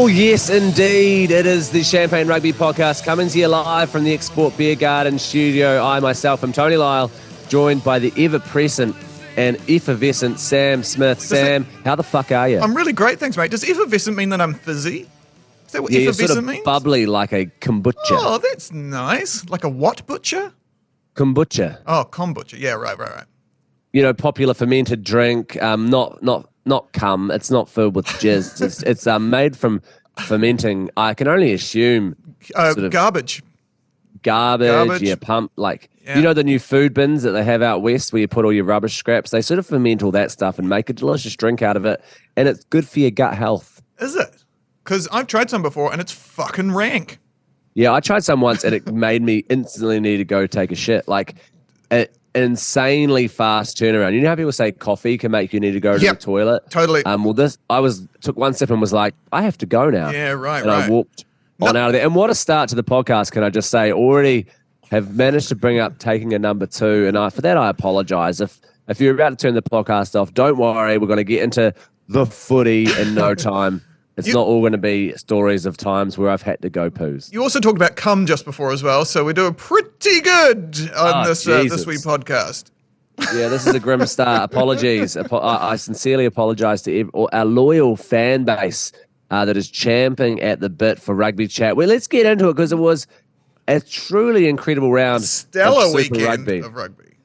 Oh, yes, indeed. It is the Champagne Rugby Podcast coming to you live from the Export Beer Garden studio. I myself am Tony Lyall, joined by the ever-present and effervescent Sam Smith. Sam, how the fuck are you? I'm really great, thanks, mate. Does effervescent mean that I'm fizzy? Is that what effervescent you're sort of means? Bubbly like a kombucha. Oh, that's nice. Like a what butcher? Kombucha. Oh, kombucha. Yeah, right. You know, popular fermented drink, not cum. It's not filled with jizz. It's made from fermenting. I can only assume Garbage. Yeah, you know the new food bins that they have out west where you put all your rubbish scraps. They sort of ferment all that stuff and make a delicious drink out of it, and it's good for your gut health. Is it? Because I've tried some before and it's fucking rank. Yeah, I tried some once and it made me instantly need to go take a shit. Like an insanely fast turnaround. You know how people say coffee can make you need to go to the toilet? Totally. Took one sip and was like, I have to go now. Yeah, right. And I walked on out of there. And what a start to the podcast, can I just say? Already have managed to bring up taking a number 2, and for that I apologize. If you're about to turn the podcast off, don't worry. We're going to get into the footy in no time. It's not all going to be stories of times where I've had to go poos. You also talked about cum just before as well, so we're doing pretty good on this week podcast. Yeah, this is a grim start. Apologies. I sincerely apologize to our loyal fan base that is champing at the bit for rugby chat. Well, let's get into it because it was a truly incredible round. Stellar of weekend of rugby.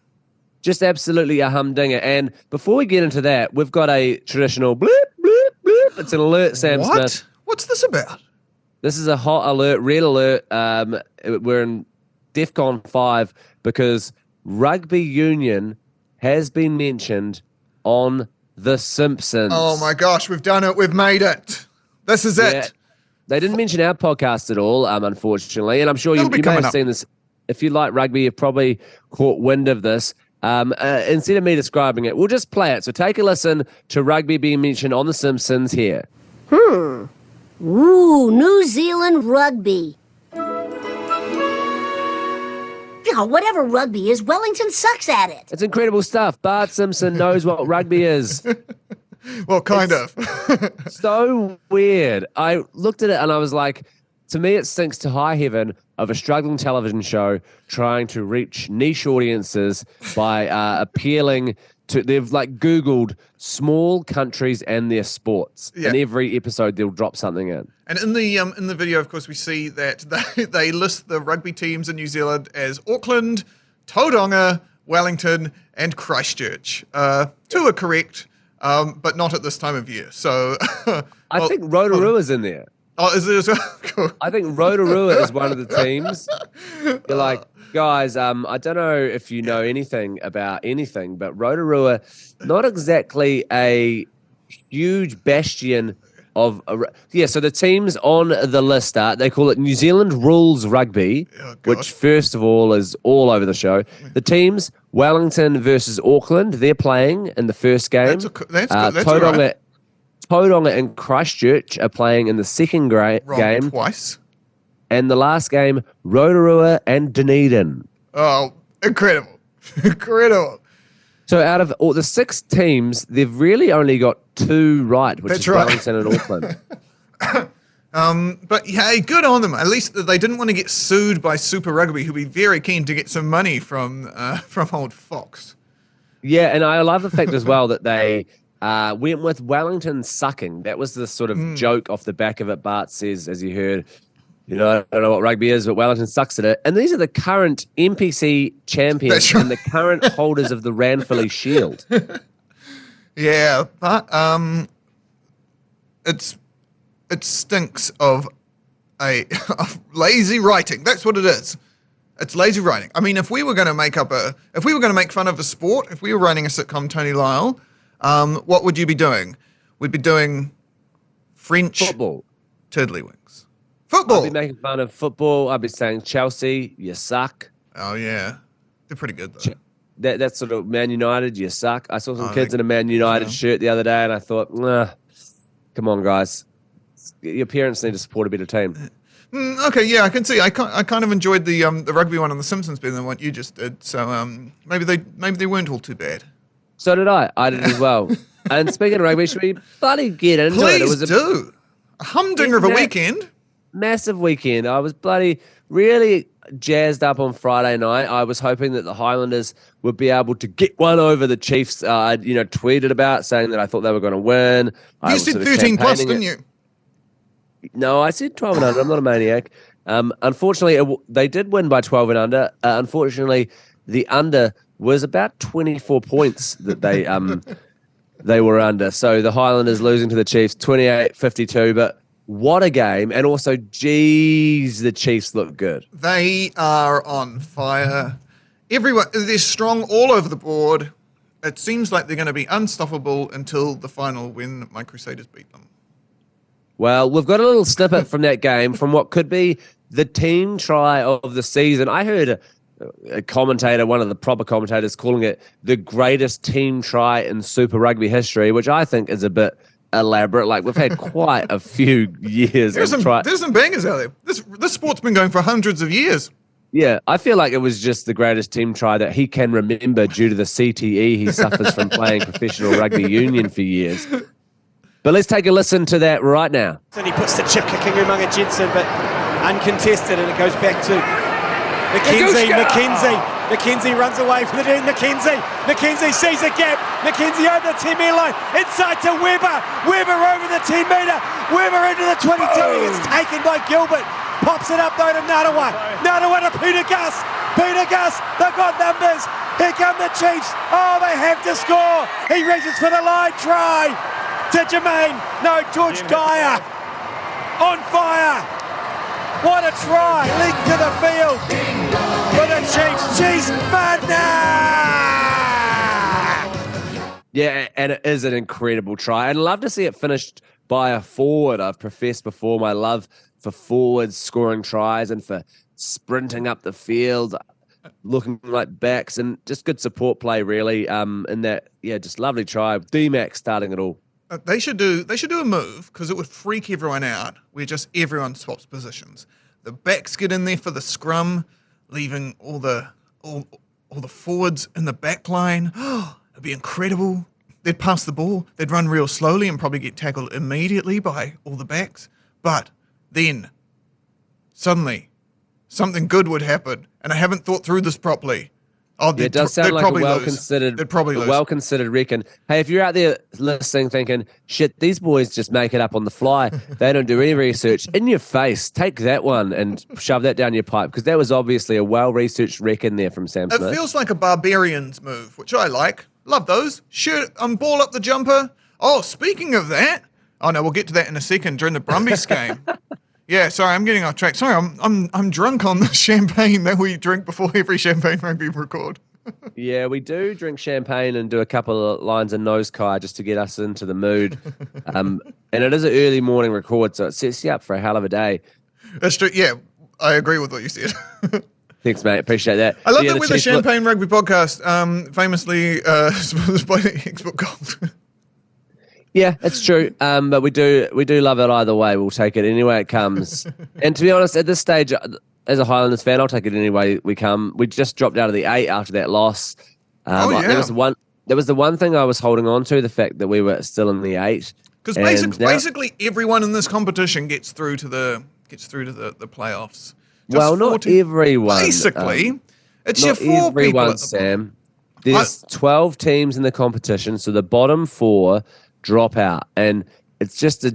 Just absolutely a humdinger. And before we get into that, we've got a traditional bloop, bloop, bloop. It's an alert, Sam Smith. What's this about? This is a hot alert, red alert. We're in DEFCON 5 because rugby union has been mentioned on The Simpsons. Oh my gosh, we've done it. We've made it. This is it. They didn't mention our podcast at all, unfortunately. And I'm sure you may have seen this. If you like rugby, you've probably caught wind of this. Instead of me describing it, we'll just play it. So take a listen to rugby being mentioned on The Simpsons here. Ooh, New Zealand rugby. Whatever rugby is, Wellington sucks at it. It's incredible stuff. Bart Simpson knows what rugby is. Well, kind of. So weird. I looked at it and I was like, to me, it sinks to high heaven of a struggling television show trying to reach niche audiences by appealing to. They've Googled small countries and their sports. Yeah. In every episode, they'll drop something in. And in the video, of course, we see that they list the rugby teams in New Zealand as Auckland, Tauranga, Wellington, and Christchurch. 2 are correct, but not at this time of year. So I think Rotorua's in there. Oh, is it as well? Cool. I think Rotorua is one of the teams. You're like, guys, I don't know if you know anything about anything, but Rotorua, not exactly a huge bastion of... so the teams on the list are, they call it New Zealand Rules Rugby, which first of all is all over the show. The teams, Wellington versus Auckland, they're playing in the first game. That's good. That's Tauranga, Tauranga and Christchurch are playing in the second game. Twice. And the last game, Rotorua and Dunedin. Oh, incredible. Incredible. So out of all the 6 teams, they've really only got 2 right, which is Wellington and Auckland. But hey, good on them. At least they didn't want to get sued by Super Rugby, who'd be very keen to get some money from old Fox. Yeah, and I love the fact as well that they... went with Wellington sucking. That was the sort of joke off the back of it. Bart says, as you heard, I don't know what rugby is, but Wellington sucks at it. And these are the current NPC champions and the current holders of the Ranfurly Shield. Yeah, but it stinks of lazy writing. That's what it is. It's lazy writing. I mean, if we were going to make fun of a sport, if we were running a sitcom, Tony Lyall, what would you be doing? We'd be doing French football, tiddlywinks. Football. I'd be making fun of football. I'd be saying Chelsea, you suck. Oh yeah, they're pretty good though. That's sort of Man United, you suck. I saw some kids in a Man United shirt the other day, and I thought, come on, guys, your parents need to support a better team. Okay, yeah, I can see. I kind of enjoyed the rugby one on The Simpsons better than what you just did. So maybe they weren't all too bad. So did I. I did as well. And speaking of rugby, should we bloody get into it? Please do. A humdinger of a weekend. Massive weekend. I was really jazzed up on Friday night. I was hoping that the Highlanders would be able to get one over the Chiefs. I tweeted about saying that I thought they were going to win. You said 13 plus, didn't you? No, I said 12 and under. I'm not a maniac. Unfortunately, they did win by 12 and under. Unfortunately, the under was about 24 points that they were under. So the Highlanders losing to the Chiefs 28-52, but what a game. And also, geez, the Chiefs look good. They are on fire. Everyone, they're strong all over the board. It seems like they're going to be unstoppable until the final when my Crusaders beat them. Well, we've got a little snippet from that game from what could be the team try of the season. I heard a commentator, one of the proper commentators, calling it the greatest team try in Super Rugby history, which I think is a bit elaborate. Like, we've had quite a few years. There's some bangers out there. This sport's been going for hundreds of years. Yeah, I feel like it was just the greatest team try that he can remember due to the CTE he suffers from playing professional rugby union for years. But let's take a listen to that right now. And he puts the chip kicking Umaga Jensen, but uncontested, and it goes back to McKenzie runs away from the dude. McKenzie sees a gap. McKenzie over the 10-metre line. Inside to Weber. Weber over the 10-metre. Weber into the 22. It's taken by Gilbert. Pops it up though to Narawa. Narawa to Peter Gus. Peter Gus. They've got numbers. Here come the Chiefs. Oh, they have to score. He races for the line. Try to Jermaine. No, George Dyer. On fire. What a try. Link to the field for the Chiefs. Cheese Yeah, and it is an incredible try. And I'd love to see it finished by a forward. I've professed before my love for forwards scoring tries and for sprinting up the field, looking like backs, and just good support play, really. In that, just lovely try. D-Mac starting it all. They should do a move, because it would freak everyone out, where just everyone swaps positions. The backs get in there for the scrum, leaving all the forwards in the back line. It'd be incredible. They'd pass the ball, they'd run real slowly and probably get tackled immediately by all the backs. But then, suddenly, something good would happen, and I haven't thought through this properly. Oh, it does sound like a well-considered reckon. Hey, if you're out there listening thinking, shit, these boys just make it up on the fly, they don't do any research, in your face, take that one and shove that down your pipe, because that was obviously a well-researched reckon there from Sam Smith. It feels like a Barbarians move, which I like. Love those. Shoot, ball up the jumper. Oh, speaking of that, oh no, we'll get to that in a second during the Brumbies game. Yeah, sorry, I'm getting off track. Sorry, I'm drunk on the champagne that we drink before every Champagne Rugby record. Yeah, we do drink champagne and do a couple of lines of nose kai just to get us into the mood. And it is an early morning record, so it sets you up for a hell of a day. That's true. Yeah, I agree with what you said. Thanks, mate. Appreciate that. I love that we're the Champagne Rugby podcast, famously sponsored by Export Gold. Yeah, it's true. But we do love it either way. We'll take it any way it comes. And to be honest, at this stage, as a Highlanders fan, I'll take it any way we come. We just dropped out of the 8 after that loss. There was the one thing I was holding on to, the fact that we were still in the 8. Because basically everyone in this competition gets through to the playoffs. Not everyone. Basically, it's your 4 everyone, people at the Sam. There's 12 teams in the competition, so the bottom 4 drop out, and it's just a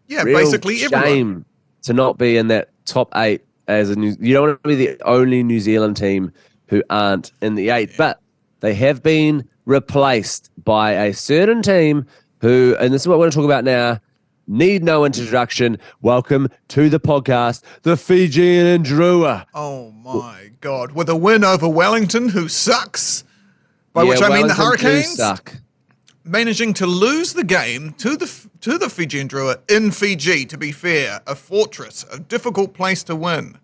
basically shame everyone to not be in that top 8. You don't want to be the only New Zealand team who aren't in the 8, but they have been replaced by a certain team who, and this is what we're going to talk about now, need no introduction. Welcome to the podcast, the Fijian Drua. Oh my God! With a win over Wellington, who sucks, by which I mean the Hurricanes. Suck. Managing to lose the game to the Fijian Drua in Fiji, to be fair, a fortress, a difficult place to win.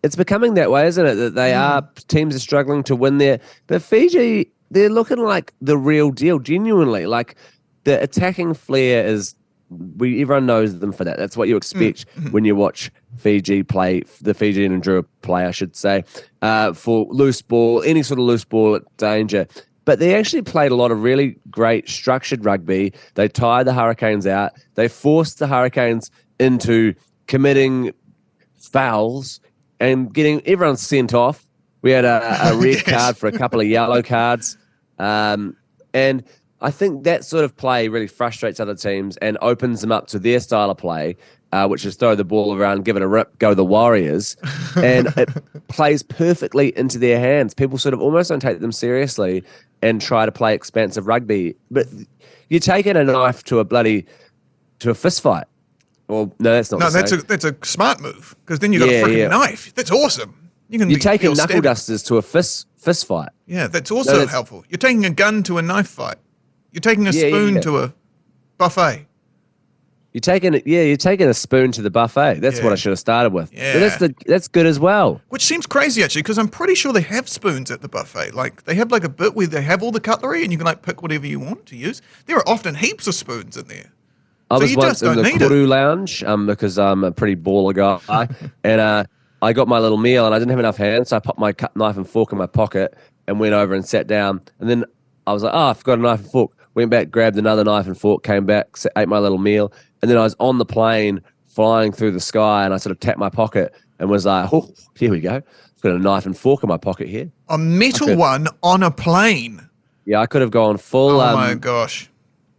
It's becoming that way, isn't it? That teams are struggling to win there. But Fiji, they're looking like the real deal, genuinely. Like, the attacking flair is, everyone knows them for that. That's what you expect when you watch Fiji play, the Fijian Drua play, I should say, for loose ball, any sort of loose ball at danger. but they actually played a lot of really great structured rugby. They tired the Hurricanes out. They forced the Hurricanes into committing fouls and getting everyone sent off. We had a red card for a couple of yellow cards. And I think that sort of play really frustrates other teams and opens them up to their style of play, which is throw the ball around, give it a rip, go the Warriors. And it plays perfectly into their hands. People sort of almost don't take them seriously and try to play expansive rugby. But you're taking a knife to a fist fight. Well, no, that's not. No, that's a smart move, because then you got a freaking knife. That's awesome. You're taking knuckle dusters to a fist fight. Yeah, that's also helpful. You're taking a gun to a knife fight. You're taking a spoon to a buffet. You're taking a spoon to the buffet. That's what I should have started with. Yeah. But that's good as well. Which seems crazy, actually, because I'm pretty sure they have spoons at the buffet. Like, they have like a bit where they have all the cutlery and you can like pick whatever you want to use. There are often heaps of spoons in there. I was once in the Kuru lounge because I'm a pretty baller guy, and I got my little meal and I didn't have enough hands, so I popped my knife and fork in my pocket and went over and sat down. And then I was like, I forgot a knife and fork. Went back, grabbed another knife and fork, came back, ate my little meal, and then I was on the plane flying through the sky, and I sort of tapped my pocket and was like, oh, here we go. I've got a knife and fork in my pocket here. A metal one on a plane? Yeah, I could have gone full... Oh, my gosh.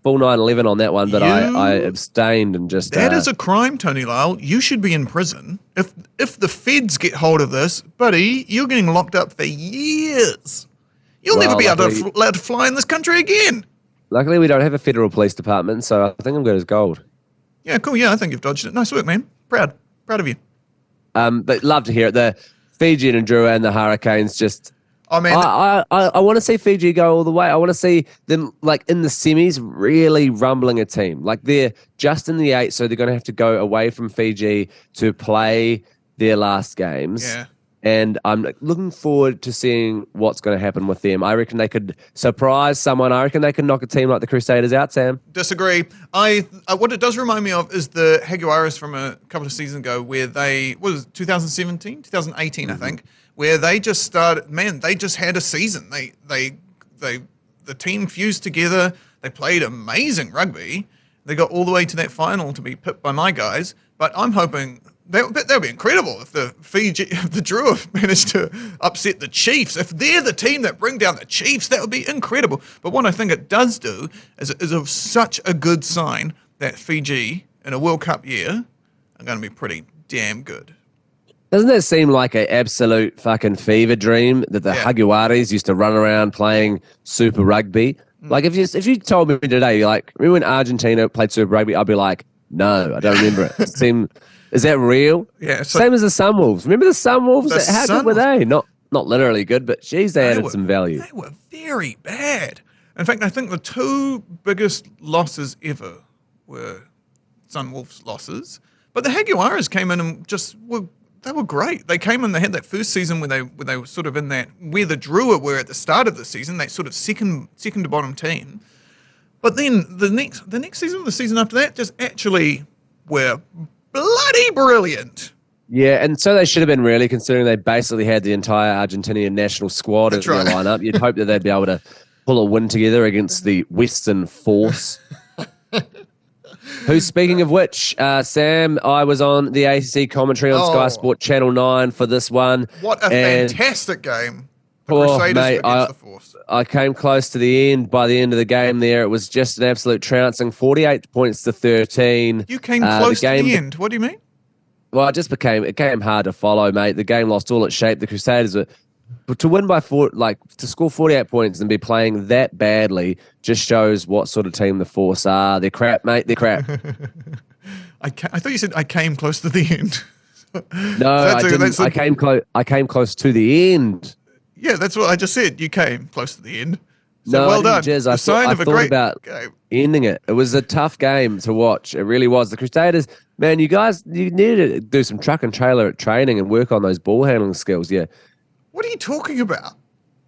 Full 9/11 on that one, but I abstained and just... That is a crime, Tony Lyall. You should be in prison. If the feds get hold of this, buddy, you're getting locked up for years. You'll never be allowed to fly in this country again. Luckily, we don't have a federal police department, so I think I'm good as gold. Yeah, cool. Yeah, I think you've dodged it. Nice work, man. Proud of you. But love to hear it. The Fiji and Drua and the Hurricanes just... Oh, man. I want to see Fiji go all the way. I want to see them, like, in the semis, really rumbling a team. Like, they're just in the 8, so they're going to have to go away from Fiji to play their last games. Yeah. And I'm looking forward to seeing what's going to happen with them. I reckon they could surprise someone. I reckon they could knock a team like the Crusaders out, Sam. Disagree. What it does remind me of is the Jaguares from a couple of seasons ago, where they, what was it, 2017, 2018, I think, where they just started, man, they just had a season. The team fused together. They played amazing rugby. They got all the way to that final to be pipped by my guys. But I'm hoping that would be incredible if the Drua managed to upset the Chiefs. If they're the team that bring down the Chiefs, that would be incredible. But what I think it does do is of such a good sign that Fiji in a World Cup year are going to be pretty damn good. Doesn't that seem like an absolute fucking fever dream that the Jaguares used to run around playing Super Rugby? Like, if you told me today, like, remember when Argentina played Super Rugby, I'd be like, no, I don't remember it. Is that real? Yeah. Same as the Sunwolves. Remember the Sunwolves? How good were they? Not literally good, but geez, they added some value. They were very bad. In fact, I think the 2 biggest losses ever were Sunwolves losses. But the Jaguares came in and they were great. They came in, they had that first season where they were sort of in that, where the Drua were at the start of the season, that sort of second to bottom team. But then the next season, the season after that, just actually were bloody brilliant. Yeah, and so they should have been, really, considering they basically had the entire Argentinian national squad in their lineup. You'd hope that they'd be able to pull a win together against the Western Force. Who, speaking of which, Sam, I was on the ACC commentary on Sky Sport Channel 9 for this one. What a fantastic game. The Crusaders against the Force. I came close to the end. By the end of the game there, it was just an absolute trouncing, 48 points to 13. You came close to the end. What do you mean? Well, it became hard to follow, mate. The game lost all its shape. The Crusaders but to win by to score 48 points and be playing that badly just shows what sort of team the Force are. They're crap, mate. They're crap. I thought you said I came close to the end. No, I didn't. I came close to the end. Yeah, that's what I just said. You came close to the end. So no, well done. Jizz. I thought about ending it. It was a tough game to watch. It really was. The Crusaders, man, you needed to do some truck and trailer training and work on those ball handling skills. Yeah. What are you talking about?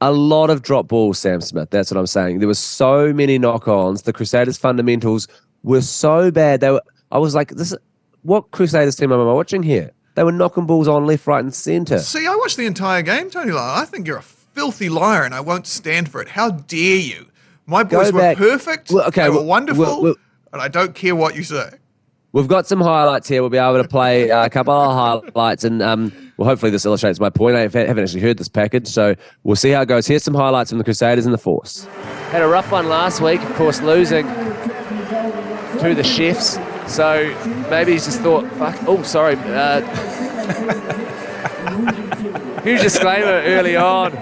A lot of drop balls, Sam Smith. That's what I'm saying. There were so many knock-ons. The Crusaders' fundamentals were so bad. I was like, what Crusaders team am I watching here? They were knocking balls on left, right, and centre. See, I watched the entire game, Tony Lyall. I think you're a filthy liar, and I won't stand for it. How dare you? My boys were perfect. They were wonderful, and I don't care what you say. We've got some highlights here. We'll be able to play a couple of highlights, and well, hopefully this illustrates my point. I haven't actually heard this package, so we'll see how it goes. Here's some highlights from the Crusaders and the Force. Had a rough one last week, of course, losing to the Chefs. So maybe he's just thought, fuck. Oh, sorry. Huge disclaimer early on.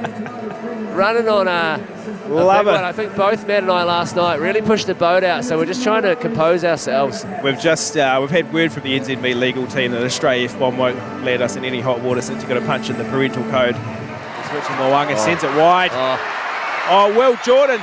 Running on a Love it. I think both Matt and I last night really pushed the boat out, so we're just trying to compose ourselves. We've had word from the NZB legal team that a stray F-bomb won't land us in any hot water since you've got to punch in the parental code. Switching Moanga sends it wide. Oh, Will Jordan.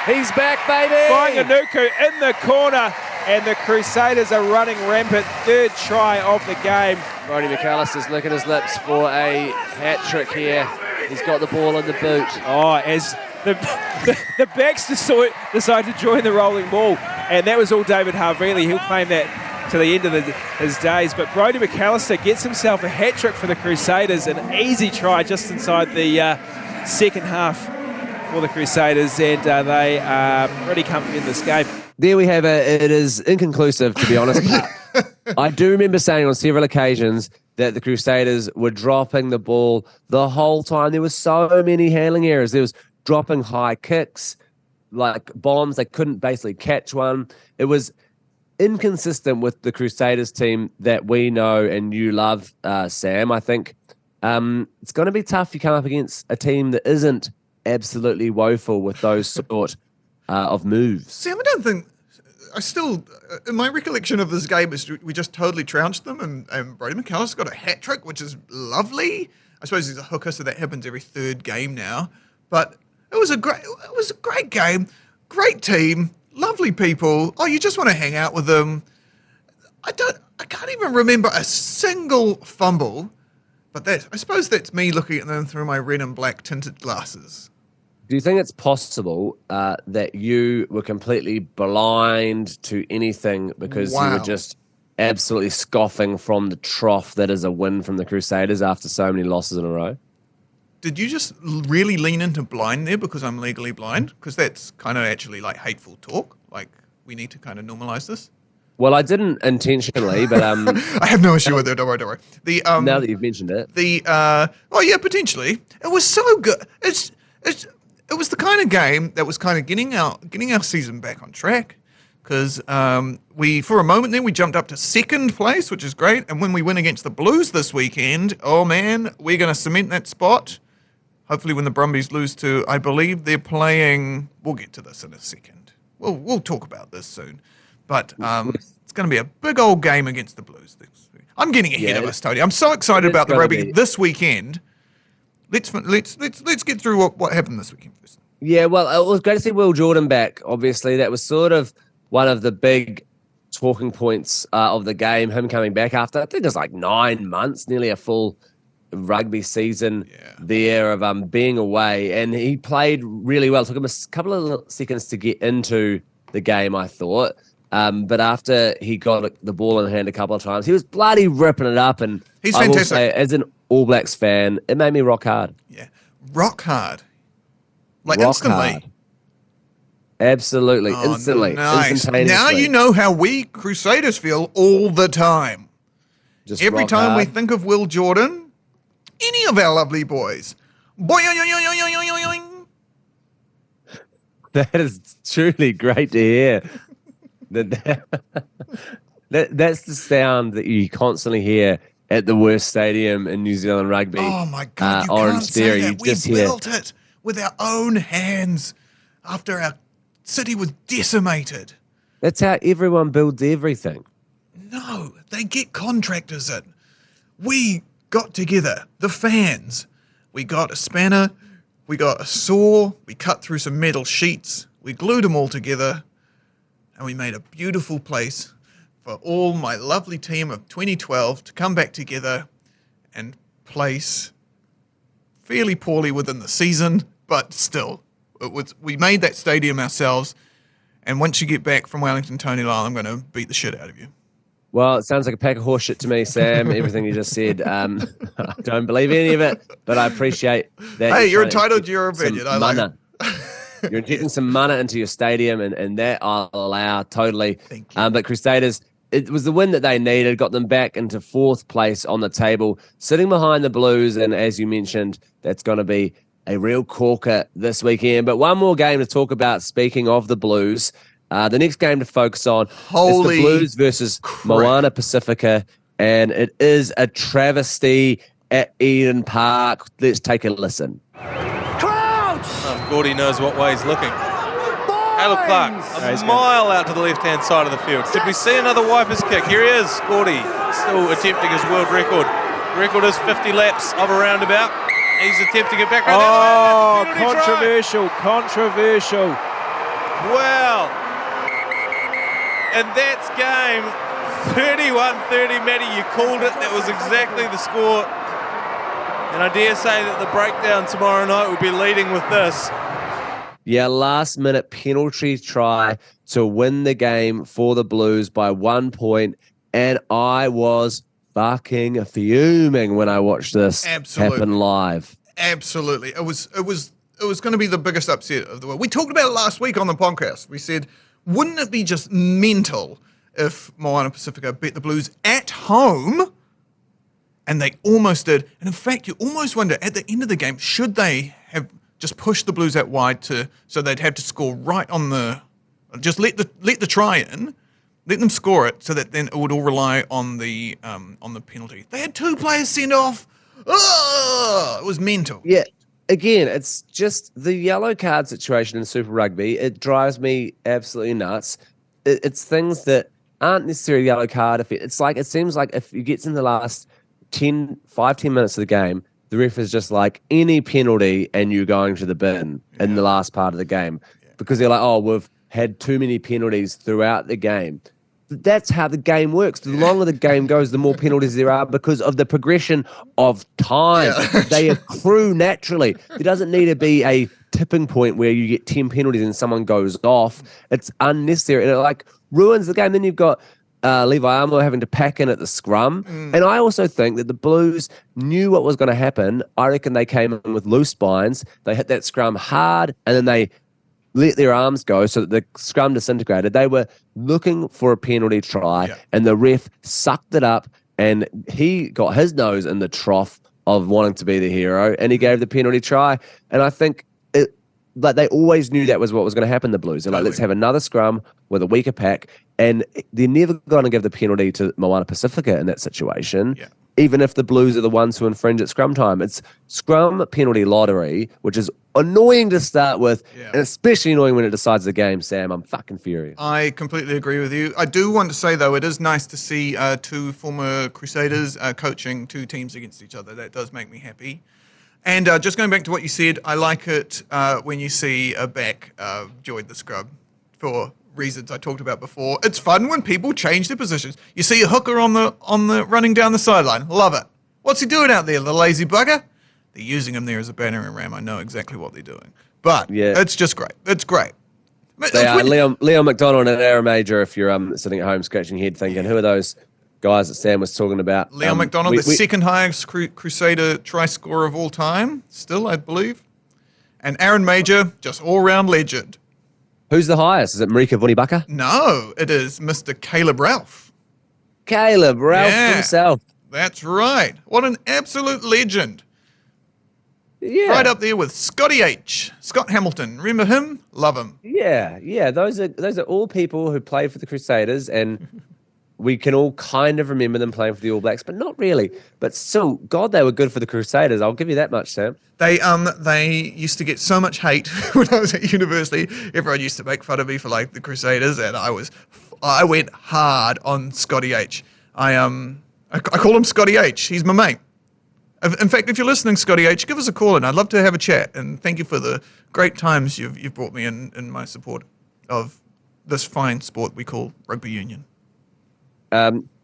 He's back, baby. Whanganuku in the corner, and the Crusaders are running rampant. Third try of the game. Brodie McAllister's licking his lips for a hat trick here. He's got the ball in the boot. Oh, as the backs decide to join the rolling ball, and that was all David Harvili. He'll claim that to the end of his days. But Brodie McAllister gets himself a hat trick for the Crusaders, an easy try just inside the second half for the Crusaders, and they are pretty comfy in this game. There we have it. It is inconclusive, to be honest. I do remember saying on several occasions that the Crusaders were dropping the ball the whole time. There were so many handling errors. There was dropping high kicks, like bombs. They couldn't basically catch one. It was inconsistent with the Crusaders team that we know and you love, Sam. I think it's going to be tough if you come up against a team that isn't absolutely woeful with those sort of moves. Sam, I don't think... in my recollection of this game is we just totally trounced them, and Brodie McAllister got a hat trick, which is lovely. I suppose he's a hooker, so that happens every third game now. But it was a great game, great team, lovely people. Oh, you just want to hang out with them. I can't even remember a single fumble, but I suppose that's me looking at them through my red and black tinted glasses. Do you think it's possible that you were completely blind to anything because you were just absolutely scoffing from the trough that is a win from the Crusaders after so many losses in a row? Did you just really lean into blind there because I'm legally blind? Because that's kind of actually like hateful talk. Like, we need to kind of normalize this. Well, I didn't intentionally, but I have no issue with it. Don't worry. Now that you've mentioned it, potentially it was so good. It was the kind of game that was kind of getting our season back on track, because we, for a moment then, we jumped up to second place, which is great. And when we win against the Blues this weekend, oh man, we're going to cement that spot. Hopefully when the Brumbies lose to, I believe they're playing, we'll get to this in a second. We'll talk about this soon. But it's going to be a big old game against the Blues. I'm getting ahead of us, Tony. I'm so excited about the rugby this weekend. Let's get through what happened this weekend first. Yeah, well, it was great to see Will Jordan back. Obviously, that was sort of one of the big talking points of the game, him coming back after, I think it was like 9 months, nearly a full rugby season there of being away. And he played really well. It took him a couple of seconds to get into the game, I thought. But after he got the ball in hand a couple of times, he was bloody ripping it up. And he's I fantastic. will say, as an All Blacks fan, it made me rock hard. Yeah, rock hard. Like rock instantly. Hard. Absolutely. Oh, instantly. Nice. Instantaneously. Now you know how we Crusaders feel all the time. Just every rock time we hard. think of Will Jordan, any of our lovely boys. Boing. That is truly great to hear. That's the sound that you constantly hear at the worst stadium in New Zealand rugby. Oh my God, you Orange can't say Theory. that. We built it with our own hands after our city was decimated. That's how everyone builds everything. No, they get contractors in. We got together, the fans. We got a spanner, we got a saw, we cut through some metal sheets, we glued them all together, and we made a beautiful place for all my lovely team of 2012 to come back together and place fairly poorly within the season, but still, we made that stadium ourselves. And once you get back from Wellington, Tony Lyall, I'm going to beat the shit out of you. Well, it sounds like a pack of horseshit to me, Sam. Everything you just said. I don't believe any of it, but I appreciate that. Hey, you're entitled to your opinion. I like it. You're injecting some mana into your stadium, and that I'll allow totally. Thank you. But Crusaders, it was the win that they needed, got them back into 4th place on the table, sitting behind the Blues. And as you mentioned, that's going to be a real corker this weekend. But one more game to talk about, speaking of the Blues. The next game to focus on is the Blues versus Moana Pasifika, and it is a travesty at Eden Park. Let's take a listen. Oh, Gordy knows what way he's looking. Caleb Clark, a mile out to the left-hand side of the field. Could we see another Wipers kick? Here he is, Gordy, still attempting his world record. The record is 50 laps of a roundabout. He's attempting it back. Oh, controversial. Wow. And that's game 31-30, Matty. You called it. That was exactly the score. And I dare say that the breakdown tomorrow night will be leading with this. Yeah, last-minute penalty try to win the game for the Blues by 1 point, and I was fucking fuming when I watched this happen live. Absolutely. It was going to be the biggest upset of the world. We talked about it last week on the podcast. We said, wouldn't it be just mental if Moana Pasifika beat the Blues at home? And they almost did. And in fact, you almost wonder at the end of the game, should they have just pushed the Blues out wide so they'd have to score right on just let the try in, let them score it, so that then it would all rely on the penalty. They had 2 players sent off. Oh, it was mental. Yeah. Again, it's just the yellow card situation in Super Rugby. It drives me absolutely nuts. It's things that aren't necessarily yellow card. It seems like if it gets in the last 10 minutes of the game, the ref is just like, any penalty and you're going to the bin in the last part of the game. Because they're like, oh, we've had too many penalties throughout the game. That's how the game works. The longer the game goes, the more penalties there are because of the progression of time. Yeah. They accrue naturally. There doesn't need to be a tipping point where you get 10 penalties and someone goes off. It's unnecessary. And it ruins the game. Then you've got Levi Armour having to pack in at the scrum. And I also think that the Blues knew what was going to happen. I reckon they came in with loose spines. They hit that scrum hard, and then they let their arms go so that the scrum disintegrated. They were looking for a penalty try, and the ref sucked it up, and he got his nose in the trough of wanting to be the hero, and he gave the penalty try. And I think they always knew that was what was going to happen, the Blues. They're like, let's have another scrum with a weaker pack, and they're never going to give the penalty to Moana Pasifika in that situation. Yeah. Even if the Blues are the ones who infringe at scrum time. It's scrum penalty lottery, which is annoying to start with, and especially annoying when it decides the game, Sam. I'm fucking furious. I completely agree with you. I do want to say, though, it is nice to see 2 former Crusaders coaching 2 teams against each other. That does make me happy. And just going back to what you said, I like it when you see a back join the scrum for reasons I talked about before. It's fun when people change their positions. You see a hooker on the running down the sideline. Love it. What's he doing out there, the lazy bugger? They're using him there as a battering ram. I know exactly what they're doing. But it's just great. It's great. They are Leon McDonald and Aaron Major, if you're sitting at home scratching your head thinking, who are those guys that Sam was talking about? Leon McDonald, the second highest Crusader try scorer of all time, still, I believe. And Aaron Major, just all-round legend. Who's the highest? Is it Marika Vunibaka? No, it is Mr. Caleb Ralph. Caleb Ralph himself. That's right. What an absolute legend. Yeah. Right up there with Scotty H. Scott Hamilton. Remember him? Love him. Yeah. Those are all people who played for the Crusaders, and we can all kind of remember them playing for the All Blacks, but not really. But still, God, they were good for the Crusaders. I'll give you that much, Sam. They used to get so much hate when I was at university. Everyone used to make fun of me for like the Crusaders, and I went hard on Scotty H. I call him Scotty H. He's my mate. In fact, if you're listening, Scotty H., give us a call, and I'd love to have a chat. And thank you for the great times you've brought me in my support of this fine sport we call rugby union.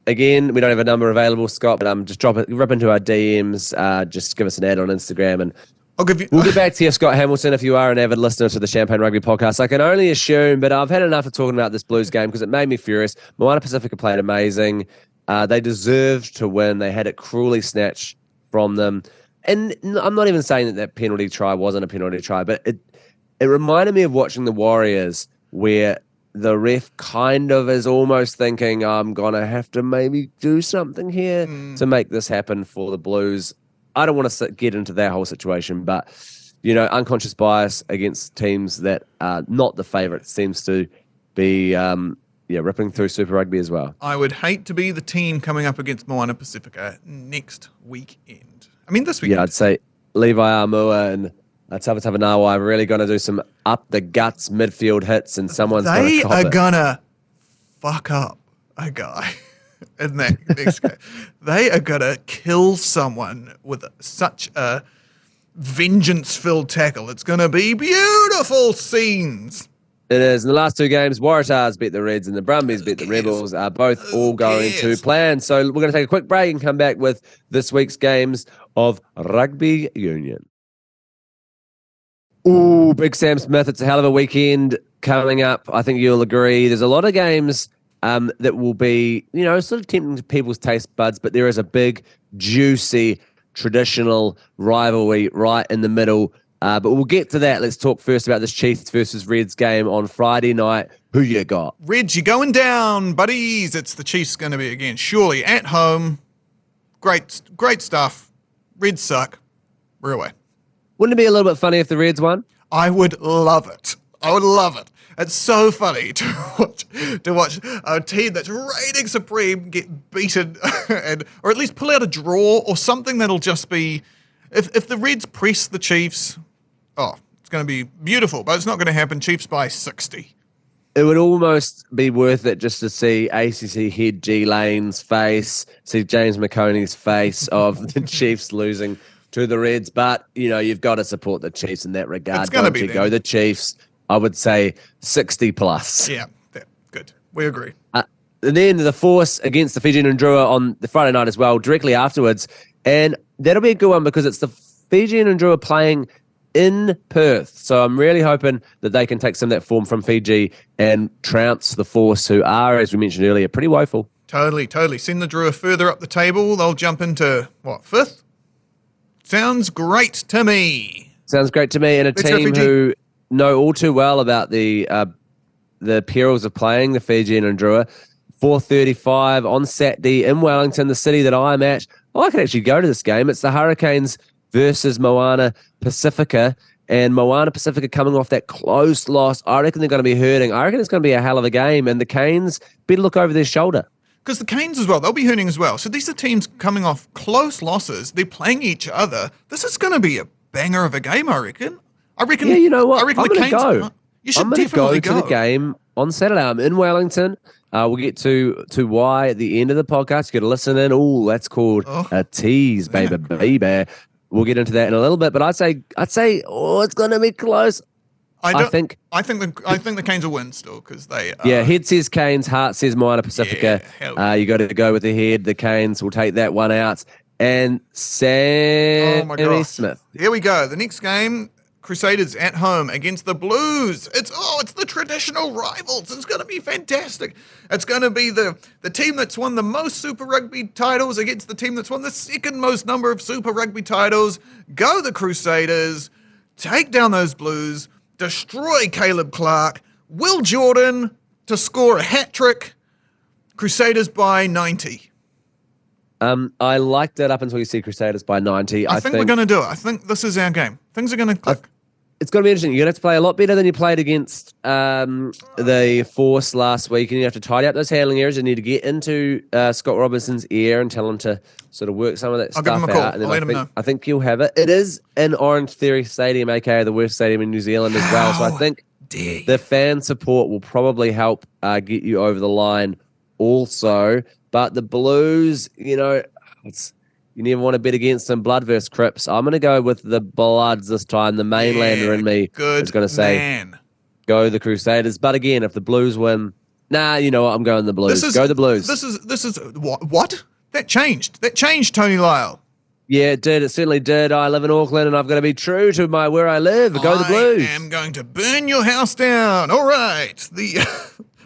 Again, we don't have a number available, Scott, but just rip into our DMs, just give us an ad on Instagram, and I'll give you. We'll get back to you, Scott Hamilton, if you are an avid listener to the Champagne Rugby podcast. I can only assume, but I've had enough of talking about this Blues game because it made me furious. Moana Pasifika played amazing. They deserved to win. They had it cruelly snatched from them. And I'm not even saying that penalty try wasn't a penalty try, but it reminded me of watching the Warriors where the ref kind of is almost thinking, I'm going to have to maybe do something here to make this happen for the Blues. I don't want to get into that whole situation, but, unconscious bias against teams that are not the favourites seems to be ripping through Super Rugby as well. I would hate to be the team coming up against Moana Pasifika next weekend. I mean, this weekend. Yeah, I'd say Levi Amua and Tavatawa Nawa are really going to do some up-the-guts midfield hits, and someone's going to cop it. They are going to fuck up a guy in that next game. They are going to kill someone with such a vengeance-filled tackle. It's going to be beautiful scenes. It is. In the last two games, Waratahs beat the Reds and the Brumbies beat the Rebels, are both all going to plan. So we're going to take a quick break and come back with this week's games of Rugby Union. Ooh, Big Sam Smith, it's a hell of a weekend coming up. I think you'll agree. There's a lot of games that will be, sort of tempting people's taste buds, but there is a big, juicy, traditional rivalry right in the middle. But we'll get to that. Let's talk first about this Chiefs versus Reds game on Friday night. Who you got? Reds, you're going down, buddies. It's the Chiefs going to be again. Surely at home. Great stuff. Reds suck. We're away. Wouldn't it be a little bit funny if the Reds won? I would love it. I would love it. It's so funny to watch a team that's reigning supreme get beaten, or at least pull out a draw or something that'll just be. If the Reds press the Chiefs, it's going to be beautiful, but it's not going to happen. Chiefs by 60. It would almost be worth it just to see ACC head G Lane's face, see James McConey's face of the Chiefs losing to the Reds, but you've got to support the Chiefs in that regard. It's going to be go the Chiefs. I would say 60 plus. Yeah, good. We agree. And then the Force against the Fijian and Drua on the Friday night as well, directly afterwards, and that'll be a good one because it's the Fijian and Drua playing in Perth. So I'm really hoping that they can take some of that form from Fiji and trounce the Force, who are, as we mentioned earlier, pretty woeful. Totally. Send the Drua further up the table. They'll jump into, fifth? Sounds great to me. Sounds great to me. And a team who know all too well about the perils of playing the Fijian and Drua. 4:35 on Saturday in Wellington, the city that I'm at. I could actually go to this game. It's the Hurricanes versus Moana Pasifika. And Moana Pasifika coming off that close loss. I reckon they're going to be hurting. I reckon it's going to be a hell of a game. And the Canes better look over their shoulder. Because the Canes as well, they'll be hurting as well. So these are teams coming off close losses. They're playing each other. This is going to be a banger of a game, I reckon. Yeah, you know what? I reckon I'm going to go. You should I'm going definitely to go to the game on Saturday. I'm in Wellington. We'll get to why at the end of the podcast. You got to listen in. Oh, that's called a tease, baby. We'll get into that in a little bit. But I'd say, it's going to be close. I think the Canes will win still because they. Head says Canes, heart says Moana Pasifika. Yeah, you got to go with the head. The Canes will take that one out. And Sammy Smith. Here we go. The next game. Crusaders at home against the Blues. It's the traditional rivals. It's going to be fantastic. It's going to be the team that's won the most Super Rugby titles against the team that's won the second most number of Super Rugby titles. Go the Crusaders. Take down those Blues. Destroy Caleb Clark. Will Jordan to score a hat-trick. Crusaders by 90. I liked it up until you see Crusaders by 90. I think we're going to do it. I think this is our game. Things are going to click. It's going to be interesting. You're going to have to play a lot better than you played against the Force last week, and you have to tidy up those handling errors. You need to get into Scott Robinson's ear and tell him to sort of work some of that stuff out. I'll give him a call. And I'll let him know. I think you'll have it. It is in Orange Theory Stadium, aka the worst stadium in New Zealand as well. So I think the fan support will probably help get you over the line also. But the Blues, you never want to bet against them. Blood versus Crips. I'm going to go with the Bloods this time. The mainlander in me is going to say, go the Crusaders. But again, if the Blues win, you know what? I'm going the Blues. Go the Blues. This is what? That changed. Tony Lyall. Yeah, it did. It certainly did. I live in Auckland, and I've got to be true to where I live. Go the Blues. I am going to burn your house down. All right.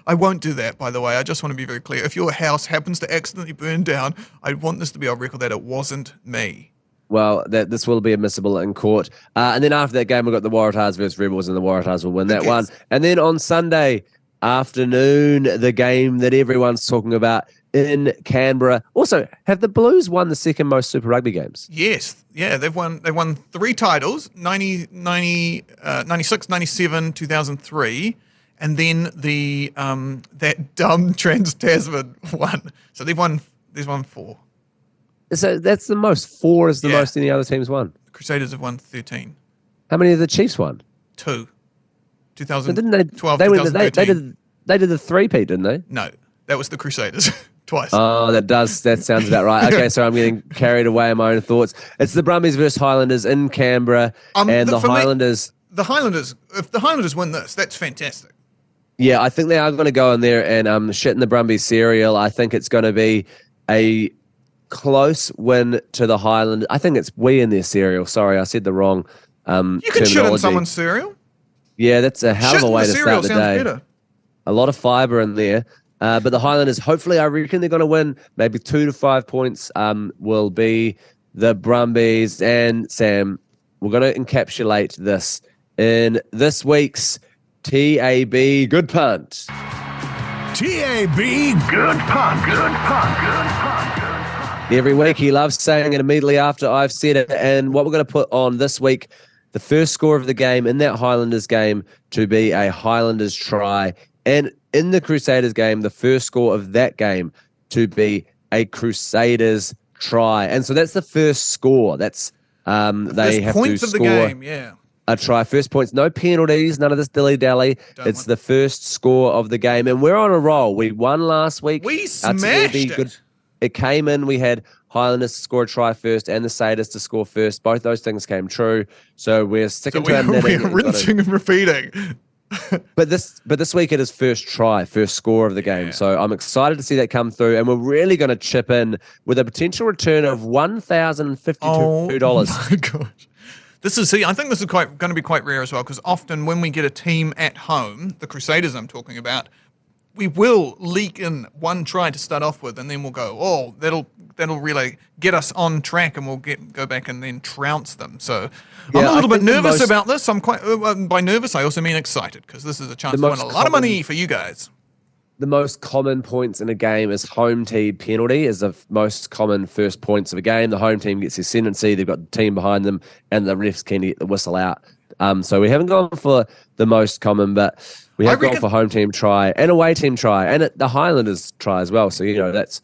I won't do that, by the way. I just want to be very clear. If your house happens to accidentally burn down, I want this to be on record that it wasn't me. Well, this will be admissible in court. And then after that game, we've got the Waratahs versus Rebels, and the Waratahs will win that one. And then on Sunday afternoon, the game that everyone's talking about in Canberra. Also, have the Blues won the second most Super Rugby games? Yes. Yeah, they've won 3 titles, 96, 97, 2003, and then the that dumb Trans-Tasman one. So they've won 4. So that's the most. 4 is the most any other team's won. The Crusaders have won 13. How many of the Chiefs won? 2. So 2012, they 2013. They did the 3-peat, didn't they? No, that was the Crusaders. Twice. Oh, that sounds about right. Okay, so I'm getting carried away in my own thoughts. It's the Brumbies versus Highlanders in Canberra, and the Highlanders. If the Highlanders win this, that's fantastic. Yeah, I think they are going to go in there and shit in the Brumbies cereal. I think it's going to be a close win to the Highlanders. I think it's we in their cereal. Sorry, I said the wrong You can shit in someone's cereal. Yeah, that's a hell of a way to start the day. Better. A lot of fibre in there. But the Highlanders, hopefully, I reckon they're going to win. Maybe 2 to 5 points will be the Brumbies. And Sam, we're going to encapsulate this in this week's TAB Good Punt. TAB Good Punt. Good Punt. Good Punt. Every week he loves saying it immediately after I've said it. And what we're going to put on this week, the first score of the game in that Highlanders game to be a Highlanders try. And in the Crusaders game, the first score of that game to be a Crusaders try. And so that's the first score. That's they have points to of score the game, yeah. A try. First points, no penalties, none of this dilly-dally. It's the first score of the game. And we're on a roll. We won last week. We smashed it. It came in. We had Highlanders to score a try first and the Crusaders to score first. Both those things came true. So we're sticking to our knitting. We're rinsing and repeating. But this week it is first try, first score of the game. So I'm excited to see that come through, and we're really going to chip in with a potential return of $1,052. Oh my gosh. I think this is going to be quite rare as well, because often when we get a team at home, the Crusaders I'm talking about, we will leak in one try to start off with, and then we'll go, oh, that'll really get us on track, and we'll go back and then trounce them. So I'm a little bit nervous about this. I'm quite by nervous, I also mean excited, because this is a chance to win a lot of money for you guys. The most common points in a game is home team penalty is the most common first points of a game. The home team gets the ascendancy, they've got the team behind them, and the refs can get the whistle out. So we haven't gone for the most common, but we have gone for home team try and away team try, and the Highlanders try as well. So, that's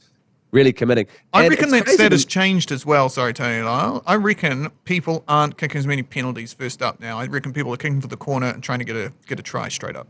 really committing. I reckon that has changed as well. Sorry, Tony Lyall. I reckon people aren't kicking as many penalties first up now. I reckon people are kicking for the corner and trying to get a try straight up.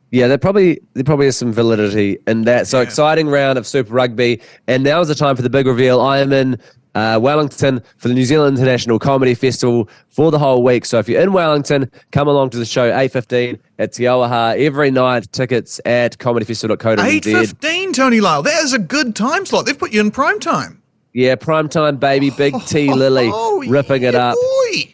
Yeah, there probably is some validity in that. So exciting round of Super Rugby, and now is the time for the big reveal. I am in Wellington for the New Zealand International Comedy Festival for the whole week. So if you're in Wellington, come along to the show 8:15 at Te Auaha every night. Tickets at comedyfestival.co.nz. 8:15, Tony Lyall. That is a good time slot. They've put you in prime time. Yeah, prime time, baby. Big T Lily ripping it up. Boy.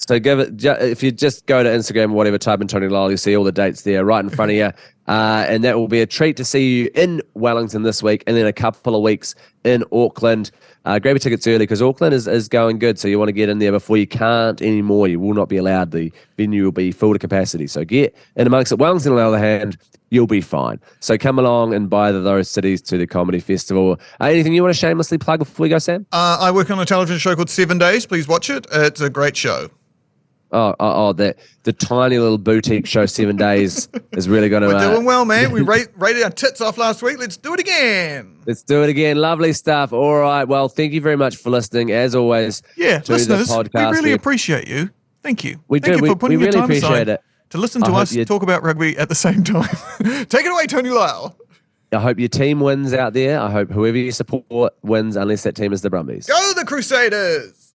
So if you just go to Instagram or whatever, type in Tony Lyall, you'll see all the dates there right in front of you. And that will be a treat to see you in Wellington this week, and then a couple of weeks in Auckland. Grab your tickets early, because Auckland is going good, so you want to get in there before you can't anymore. You will not be allowed. The venue will be full to capacity. So get in amongst it. Wellington, on the other hand, you'll be fine. So come along and buy those cities to the Comedy Festival. Anything you want to shamelessly plug before we go, Sam? I work on a television show called 7 Days. Please watch it. It's a great show. The tiny little boutique show 7 Days is really going to... We're doing well, man. We rated our tits off last week. Let's do it again. Let's do it again. Lovely stuff. All right. Well, thank you very much for listening, as always. Yeah, to listeners, the podcast. we really appreciate you. Thank you. We Thank do. you for putting we your really time appreciate aside it. to listen to us talk about rugby at the same time. Take it away, Tony Lyall. I hope your team wins out there. I hope whoever you support wins, unless that team is the Brumbies. Go the Crusaders!